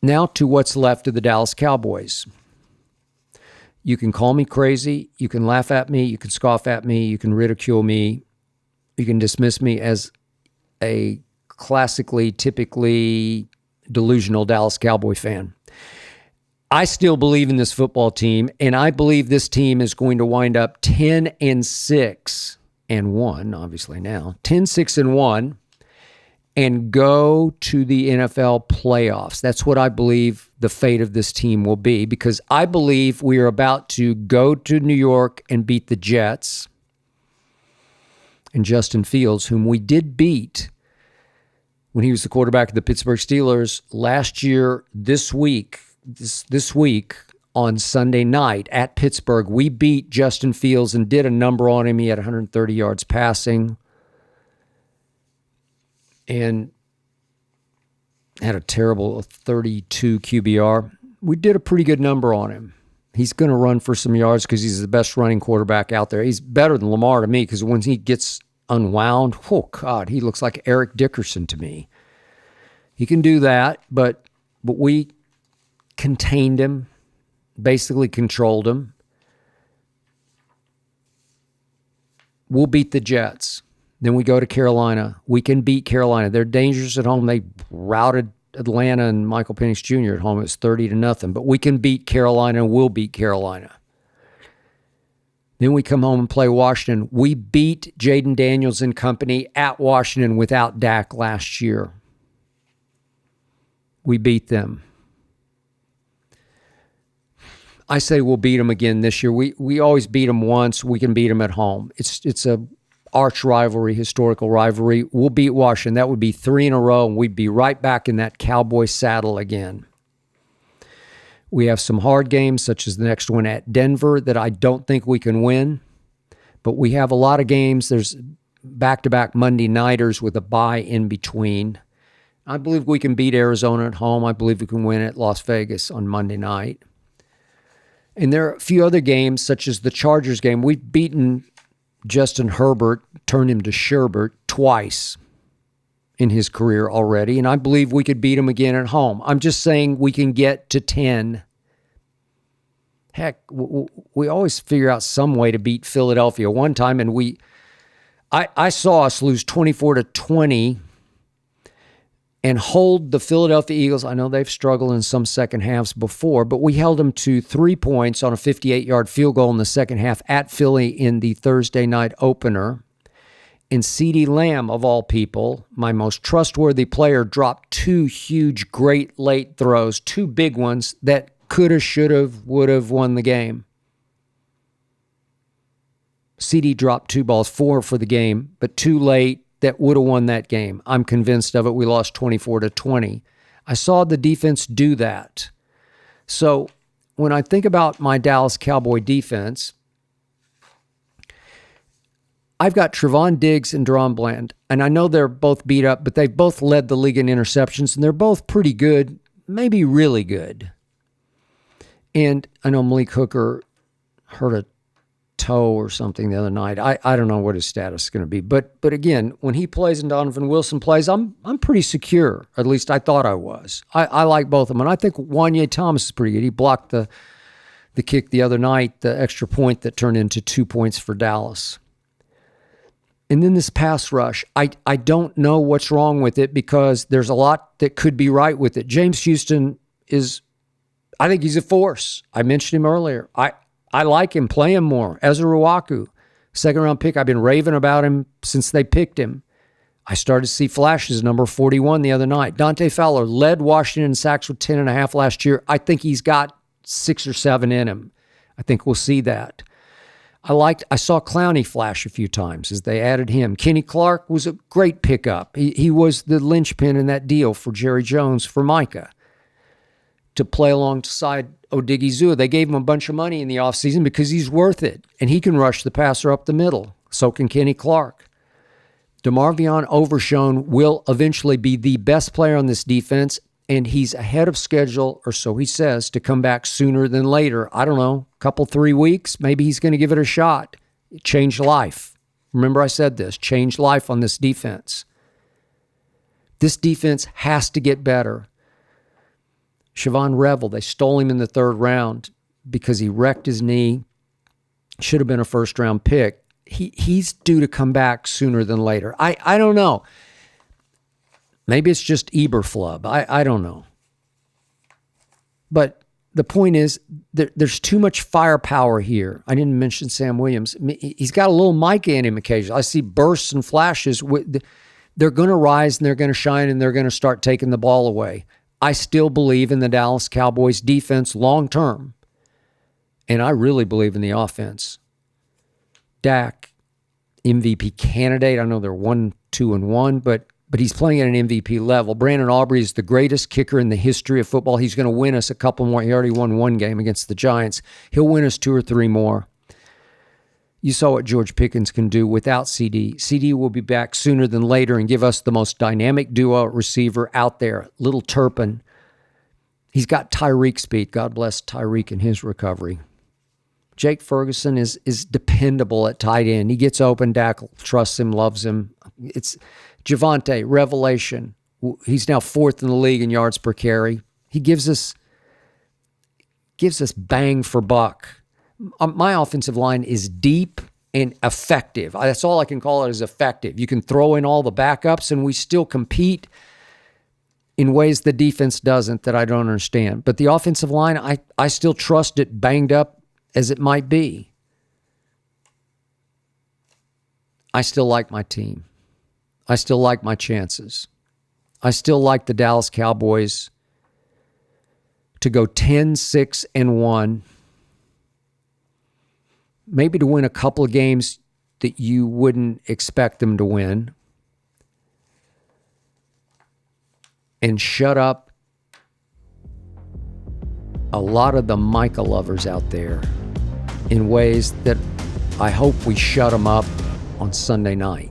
Now to what's left of the Dallas Cowboys. You can call me crazy. You can laugh at me. You can scoff at me. You can ridicule me. You can dismiss me as a classically, typically delusional Dallas Cowboy fan. I still believe in this football team, and I believe this team is going to wind up 10-6 and 1, obviously now, 10-6 and 1, and go to the NFL playoffs. That's what I believe the fate of this team will be, because I believe we are about to go to New York and beat the Jets and Justin Fields, whom we did beat when he was the quarterback of the Pittsburgh Steelers last year, this week on Sunday night at Pittsburgh. We beat Justin Fields and did a number on him. He had 130 yards passing and had a terrible 32 QBR. We did a pretty good number on him. He's going to run for some yards because he's the best running quarterback out there. He's better than Lamar to me, because when he gets unwound, oh God, he looks like Eric Dickerson to me. He can do that, but we contained him, basically controlled him. We'll beat the Jets. Then we go to Carolina. We can beat Carolina. They're dangerous at home. They routed Atlanta and Michael Penix Jr. at home. It's 30-0. But we can beat Carolina, and we'll beat Carolina. Then we come home and play Washington. We beat Jaden Daniels and company at Washington without Dak last year. We beat them. I say we'll beat them again this year. We always beat them once. We can beat them at home. It's a arch rivalry, historical rivalry. We'll beat Washington. That would be 3 in a row, and we'd be right back in that Cowboy saddle again. We have some hard games, such as the next one at Denver, that I don't think we can win. But we have a lot of games. There's back-to-back Monday nighters with a bye in between. I believe we can beat Arizona at home. I believe we can win at Las Vegas on Monday night. And there are a few other games, such as the Chargers game. We've beaten Justin Herbert, turned him to Sherbert, twice in his career already, and I believe we could beat him again at home. I'm just saying we can get to 10. Heck, we always figure out some way to beat Philadelphia one time, and I saw us lose 24-20 and hold the Philadelphia Eagles. I know they've struggled in some second halves before, but we held them to 3 points on a 58-yard field goal in the second half at Philly in the Thursday night opener. And CeeDee Lamb, of all people, my most trustworthy player, dropped 2 huge, great late throws, 2 big ones that could have, should have, would have won the game. CeeDee dropped 2 balls, 4 for the game, but 2 late that would have won that game. I'm convinced of it. We lost 24-20. I saw the defense do that. So when I think about my Dallas Cowboy defense, I've got Trevon Diggs and Deron Bland, and I know they're both beat up, but they've both led the league in interceptions, and they're both pretty good, maybe really good. And I know Malik Hooker hurt a toe or something the other night. I don't know what his status is going to be, but again, when he plays and Donovan Wilson plays, I'm pretty secure. At least I thought I was. I like both of them, and I think Wanye Thomas is pretty good. He blocked the kick the other night, the extra point that turned into 2 points for Dallas. And then this pass rush, I don't know what's wrong with it, because there's a lot that could be right with it. James Houston I think he's a force. I mentioned him earlier. I like him, play him more. Ezra Ruwaku, second-round pick. I've been raving about him since they picked him. I started to see flashes, number 41 the other night. Dante Fowler led Washington in sacks with 10.5 last year. I think he's got 6 or 7 in him. I think we'll see that. I saw Clowney flash a few times as they added him. Kenny Clark was a great pickup. He was the linchpin in that deal for Jerry Jones for Micah to play alongside Odigizua. They gave him a bunch of money in the offseason because he's worth it, and he can rush the passer up the middle. So can Kenny Clark. DeMarvion Overshown will eventually be the best player on this defense, and he's ahead of schedule, or so he says, to come back sooner than later. I don't know, couple, 3 weeks. Maybe he's going to give it a shot. Change life. Remember I said this, change life on this defense. This defense has to get better. Siobhan Revel, they stole him in the third round because he wrecked his knee. Should have been a first-round pick. He's due to come back sooner than later. I don't know. Maybe it's just Eberflub. I don't know. But the point is, there's too much firepower here. I didn't mention Sam Williams. He's got a little Micah in him occasionally. I see bursts and flashes. They're going to rise and they're going to shine and they're going to start taking the ball away. I still believe in the Dallas Cowboys defense long term. And I really believe in the offense. Dak, MVP candidate. I know they're 1-2-1, but he's playing at an MVP level. Brandon Aubrey is the greatest kicker in the history of football. He's going to win us a couple more. He already won one game against the Giants. He'll win us 2 or 3 more. You saw what George Pickens can do without CD. CD will be back sooner than later and give us the most dynamic duo receiver out there. Little Turpin. He's got Tyreek speed. God bless Tyreek in his recovery. Jake Ferguson is dependable at tight end. He gets open. Dak trusts him, loves him. It's Javonte, revelation. He's now 4th in the league in yards per carry. He gives us bang for buck. My offensive line is deep and effective. That's all I can call it, is effective. You can throw in all the backups and we still compete in ways the defense doesn't, that I don't understand. But the offensive line, I still trust it, banged up as it might be. I still like my team. I still like my chances. I still like the Dallas Cowboys to go 10-6-1. Maybe to win a couple of games that you wouldn't expect them to win. And shut up a lot of the Micah lovers out there in ways that I hope we shut them up on Sunday night.